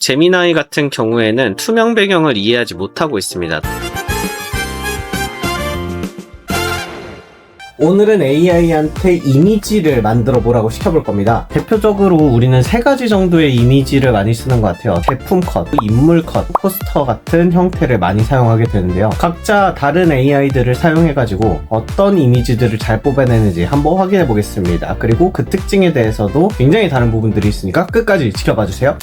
제미나이 같은 경우에는 투명 배경을 이해하지 못하고 있습니다. 오늘은 AI한테 이미지를 만들어 보라고 시켜볼 겁니다. 대표적으로 우리는 3가지 정도의 이미지를 많이 쓰는 것 같아요. 제품 컷, 인물 컷, 포스터 같은 형태를 많이 사용하게 되는데요. 각자 다른 AI들을 사용해가지고 어떤 이미지들을 잘 뽑아내는지 한번 확인해 보겠습니다. 그리고 그 특징에 대해서도 굉장히 다른 부분들이 있으니까 끝까지 지켜봐 주세요.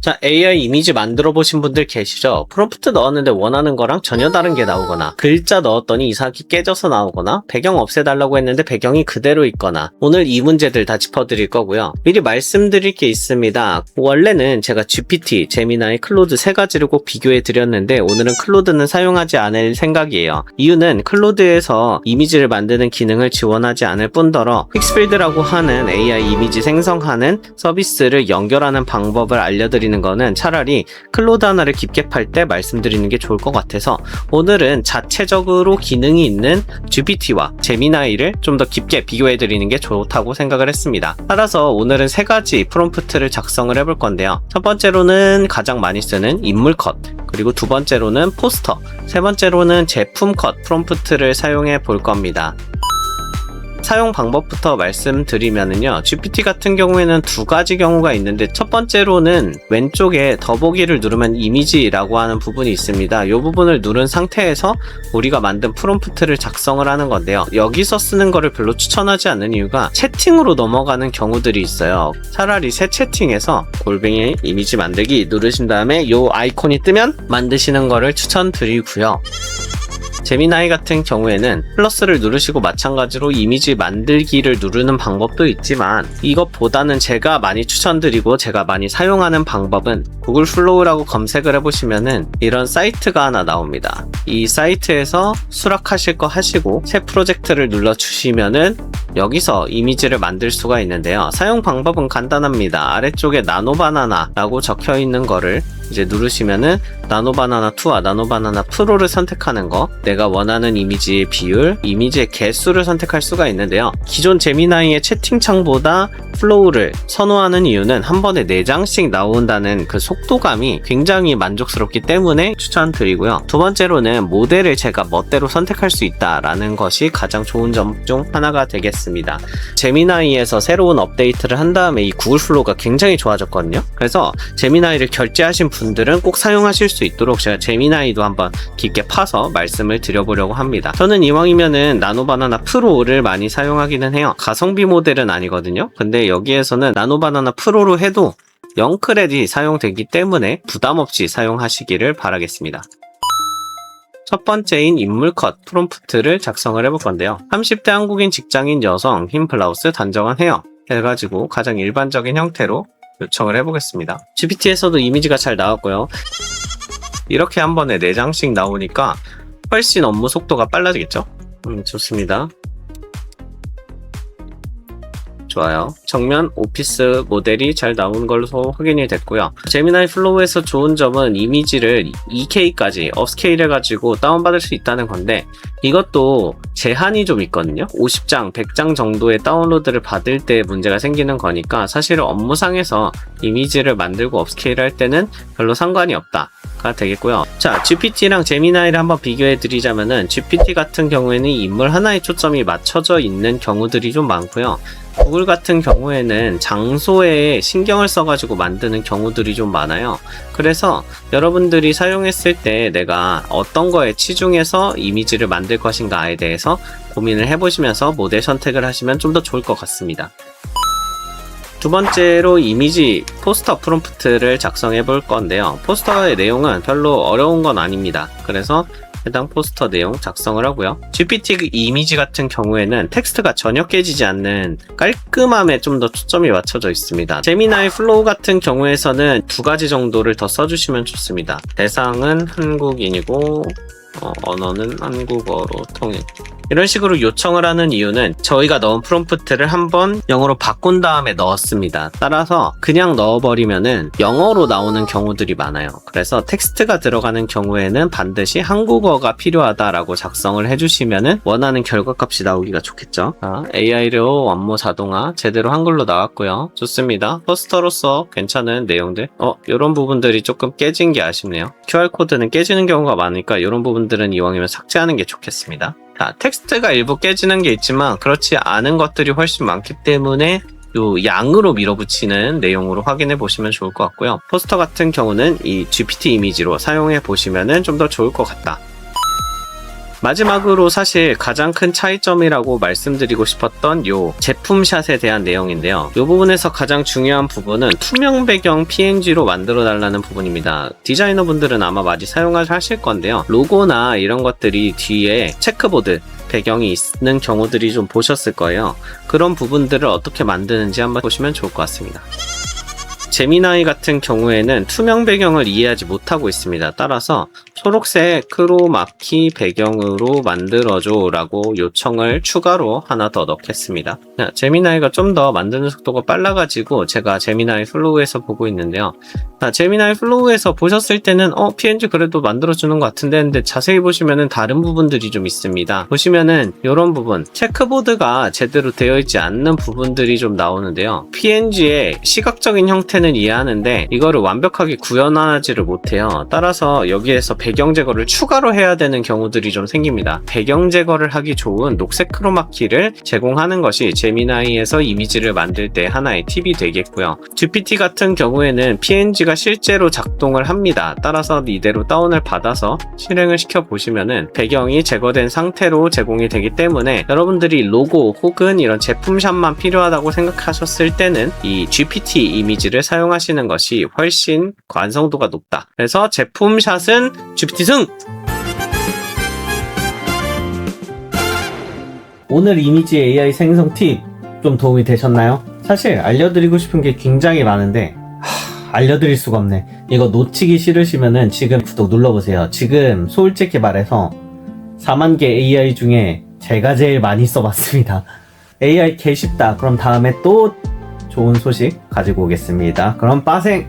자, AI 이미지 만들어 보신 분들 계시죠? 프롬프트 넣었는데 원하는 거랑 전혀 다른 게 나오거나, 글자 넣었더니 이상하게 깨져서 나오거나, 배경 없애달라고 했는데 배경이 그대로 있거나, 오늘 이 문제들 다 짚어드릴 거고요. 미리 말씀드릴 게 있습니다. 원래는 제가 GPT, 제미나이, 클로드 3가지를 꼭 비교해 드렸는데 오늘은 클로드는 사용하지 않을 생각이에요. 이유는 클로드에서 이미지를 만드는 기능을 지원하지 않을 뿐더러 픽스필드라고 하는 AI 이미지 생성하는 서비스를 연결하는 방법을 알려드리는 거는 차라리 클로드 하나를 깊게 팔 때 말씀드리는 게 좋을 것 같아서 오늘은 자체적으로 기능이 있는 GPT와 제미나이를 좀 더 깊게 비교해 드리는 게 좋다고 생각을 했습니다. 따라서 오늘은 3가지 프롬프트를 작성을 해볼 건데요. 첫 번째로는 가장 많이 쓰는 인물 컷, 그리고 두 번째로는 포스터, 세 번째로는 제품 컷 프롬프트를 사용해 볼 겁니다. 사용 방법부터 말씀드리면요. GPT 같은 경우에는 2가지 경우가 있는데 첫 번째로는 왼쪽에 더보기를 누르면 이미지라고 하는 부분이 있습니다. 이 부분을 누른 상태에서 우리가 만든 프롬프트를 작성을 하는 건데요. 여기서 쓰는 거를 별로 추천하지 않는 이유가 채팅으로 넘어가는 경우들이 있어요. 차라리 새 채팅에서 골뱅이 이미지 만들기 누르신 다음에 이 아이콘이 뜨면 만드시는 거를 추천드리고요. 제미나이 같은 경우에는 플러스를 누르시고 마찬가지로 이미지 만들기를 누르는 방법도 있지만 이것보다는 제가 많이 추천드리고 제가 많이 사용하는 방법은 구글 플로우라고 검색을 해보시면은 이런 사이트가 하나 나옵니다. 이 사이트에서 수락하실 거 하시고 새 프로젝트를 눌러주시면은 여기서 이미지를 만들 수가 있는데요. 사용 방법은 간단합니다. 아래쪽에 나노바나나라고 적혀 있는 거를 이제 누르시면은 나노바나나 2와 나노바나나 프로를 선택하는 거, 내가 원하는 이미지의 비율, 이미지의 개수를 선택할 수가 있는데요. 기존 제미나이의 채팅창보다 플로우를 선호하는 이유는 한 번에 4장씩 나온다는 그 속도감이 굉장히 만족스럽기 때문에 추천드리고요. 두 번째로는 모델을 제가 멋대로 선택할 수 있다라는 것이 가장 좋은 점 중 하나가 되겠습니다. 제미나이에서 새로운 업데이트를 한 다음에 이 구글 플로우가 굉장히 좋아졌거든요. 그래서 제미나이를 결제하신 분들은 꼭 사용하실 수 있도록 제가 제미나이도 한번 깊게 파서 말씀을 드려보려고 합니다. 저는 이왕이면은 나노바나나 프로를 많이 사용하기는 해요. 가성비 모델은 아니거든요. 근데 여기에서는 나노바나나 프로로 해도 0크레딧이 사용되기 때문에 부담없이 사용하시기를 바라겠습니다. 첫 번째인 인물 컷 프롬프트를 작성을 해볼 건데요. 30대 한국인 직장인 여성, 흰 블라우스, 단정한 헤어 해가지고 가장 일반적인 형태로 요청을 해보겠습니다. GPT에서도 이미지가 잘 나왔고요. 이렇게 한 번에 4장씩 나오니까 훨씬 업무 속도가 빨라지겠죠? 좋습니다. 좋아요. 정면 오피스 모델이 잘 나온 걸로 확인이 됐고요. 제미나이 플로우에서 좋은 점은 이미지를 2K까지 업스케일 해가지고 다운받을 수 있다는 건데 이것도 제한이 좀 있거든요. 50장, 100장 정도의 다운로드를 받을 때 문제가 생기는 거니까 사실은 업무상에서 이미지를 만들고 업스케일 할 때는 별로 상관이 없다. 가 되겠고요. 자, GPT랑 제미나이를 한번 비교해 드리자면은 GPT 같은 경우에는 인물 하나에 초점이 맞춰져 있는 경우들이 좀 많고요. 구글 같은 경우에는 장소에 신경을 써가지고 만드는 경우들이 좀 많아요. 그래서 여러분들이 사용했을 때 내가 어떤 거에 치중해서 이미지를 만들 것인가에 대해서 고민을 해보시면서 모델 선택을 하시면 좀 더 좋을 것 같습니다. 두 번째로 이미지 포스터 프롬프트를 작성해 볼 건데요. 포스터의 내용은 별로 어려운 건 아닙니다. 그래서 해당 포스터 내용 작성을 하고요. GPT 이미지 같은 경우에는 텍스트가 전혀 깨지지 않는 깔끔함에 좀 더 초점이 맞춰져 있습니다. 제미나이 플로우 같은 경우에서는 2가지 정도를 더 써주시면 좋습니다. 대상은 한국인이고 언어는 한국어로 통일. 이런 식으로 요청을 하는 이유는 저희가 넣은 프롬프트를 한번 영어로 바꾼 다음에 넣었습니다. 따라서 그냥 넣어버리면은 영어로 나오는 경우들이 많아요. 그래서 텍스트가 들어가는 경우에는 반드시 한국어가 필요하다라고 작성을 해주시면은 원하는 결과값이 나오기가 좋겠죠. AI로 원모 자동화 제대로 한글로 나왔고요. 좋습니다. 포스터로서 괜찮은 내용들. 이런 부분들이 조금 깨진 게 아쉽네요. QR코드는 깨지는 경우가 많으니까 이런 부분들은 이왕이면 삭제하는 게 좋겠습니다. 텍스트가 일부 깨지는 게 있지만 그렇지 않은 것들이 훨씬 많기 때문에 요 양으로 밀어붙이는 내용으로 확인해 보시면 좋을 것 같고요. 포스터 같은 경우는 이 GPT 이미지로 사용해 보시면은 좀 더 좋을 것 같다. 마지막으로 사실 가장 큰 차이점이라고 말씀드리고 싶었던 요 제품샷에 대한 내용인데요. 이 부분에서 가장 중요한 부분은 투명 배경 PNG로 만들어 달라는 부분입니다. 디자이너분들은 아마 많이 사용하실 건데요. 로고나 이런 것들이 뒤에 체크보드 배경이 있는 경우들이 좀 보셨을 거예요. 그런 부분들을 어떻게 만드는지 한번 보시면 좋을 것 같습니다. 제미나이 같은 경우에는 투명 배경을 이해하지 못하고 있습니다. 따라서 초록색 크로마키 배경으로 만들어줘 라고 요청을 추가로 하나 더 넣겠습니다. 제미나이가 좀 더 만드는 속도가 빨라가지고 제가 제미나이 플로우에서 보고 있는데요. 제미나이 플로우에서 보셨을 때는 PNG 그래도 만들어주는 것 같은데 근데 자세히 보시면은 다른 부분들이 좀 있습니다. 보시면은 이런 부분 체크보드가 제대로 되어 있지 않는 부분들이 좀 나오는데요. PNG의 시각적인 형태는 이해하는데 이거를 완벽하게 구현하지를 못해요. 따라서 여기에서 배경 제거를 추가로 해야 되는 경우들이 좀 생깁니다. 배경 제거를 하기 좋은 녹색 크로마키를 제공하는 것이 제미나이에서 이미지를 만들 때 하나의 팁이 되겠고요. GPT 같은 경우에는 PNG가 실제로 작동을 합니다. 따라서 이대로 다운을 받아서 실행을 시켜 보시면은 배경이 제거된 상태로 제공이 되기 때문에 여러분들이 로고 혹은 이런 제품샷만 필요하다고 생각하셨을 때는 이 GPT 이미지를 사용하시는 것이 훨씬 완성도가 높다. 그래서 제품샷은 GPT 승! 오늘 이미지 AI 생성 팁 좀 도움이 되셨나요? 사실 알려드리고 싶은 게 굉장히 많은데 알려드릴 수가 없네. 이거 놓치기 싫으시면은 지금 구독 눌러보세요. 지금 솔직히 말해서 4만 개 AI 중에 제가 제일 많이 써봤습니다. AI 개 쉽다. 그럼 다음에 또 좋은 소식 가지고 오겠습니다. 그럼 빠생!